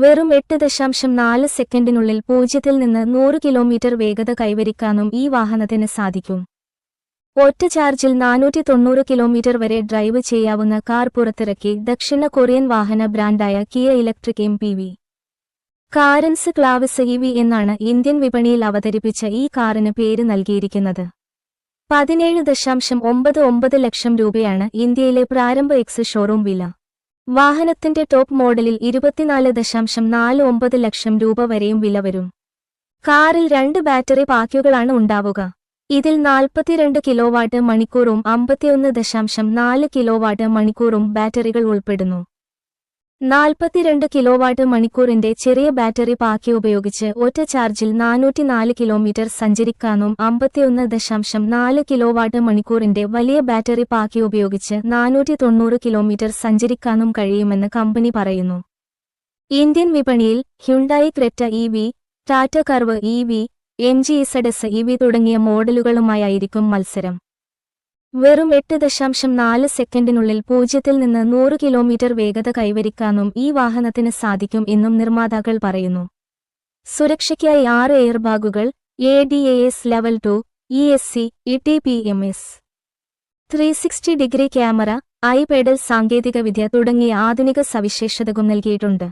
വെറും 8.4 സെക്കൻഡിനുള്ളിൽ 0 നിന്ന് 100 കിലോമീറ്റർ വേഗത കൈവരിക്കാനും ഈ വാഹനത്തിന് സാധിക്കും. ഒറ്റ ചാർജിൽ 490 കിലോമീറ്റർ വരെ ഡ്രൈവ് ചെയ്യാവുന്ന കാർ പുറത്തിറക്കി ദക്ഷിണ കൊറിയൻ വാഹന ബ്രാൻഡായ Kia electric MPV. Carens Clavis EV എന്നാണ് ഇന്ത്യൻ വിപണിയിൽ അവതരിപ്പിച്ച ഈ കാറിന് പേര് നൽകിയിരിക്കുന്നത്. 17.99 ലക്ഷം രൂപയാണ് ഇന്ത്യയിലെ പ്രാരംഭ എക്സ് ഷോറൂം വില. വാഹനത്തിന്റെ ടോപ്പ് മോഡലിൽ 24.49 ലക്ഷം രൂപ വരെയും വില വരും. കാറിൽ 2 ബാറ്ററി പാക്കുകളാണ് ഉണ്ടാവുക. ഇതിൽ 42 കിലോവാട്ട് മണിക്കൂറും 51.4 കിലോവാട്ട് മണിക്കൂറും ബാറ്ററികൾ ഉൾപ്പെടുന്നു. 42 കിലോവാട്ട് മണിക്കൂറിന്റെ ചെറിയ ബാറ്ററി പാക്ക് ഉപയോഗിച്ച് ഒറ്റ ചാർജിൽ 404 കിലോമീറ്റർ സഞ്ചരിക്കാനും 51.4 കിലോവാട്ട് മണിക്കൂറിന്റെ വലിയ ബാറ്ററി പാക്ക് ഉപയോഗിച്ച് 490 കിലോമീറ്റർ സഞ്ചരിക്കാനും കഴിയുമെന്ന് കമ്പനി പറയുന്നു. ഇന്ത്യൻ വിപണിയിൽ Hyundai Creta EV, Tata curve EV, MG ZS EV തുടങ്ങിയ മോഡലുകളുമായായിരിക്കും മത്സരം. വെറും 8.4 സെക്കൻഡിനുള്ളിൽ 0 നിന്ന് 100 കിലോമീറ്റർ വേഗത കൈവരിക്കാനും ഈ വാഹനത്തിന് സാധിക്കും എന്നും നിർമ്മാതാക്കൾ പറയുന്നു. സുരക്ഷയ്ക്കായി 6 എയർബാഗുകൾ, ADAS level 2, ESC, ETPMS, 360 degree camera, I pedal സാങ്കേതികവിദ്യ തുടങ്ങിയ ആധുനിക സവിശേഷതകളും നൽകിയിട്ടുണ്ട്.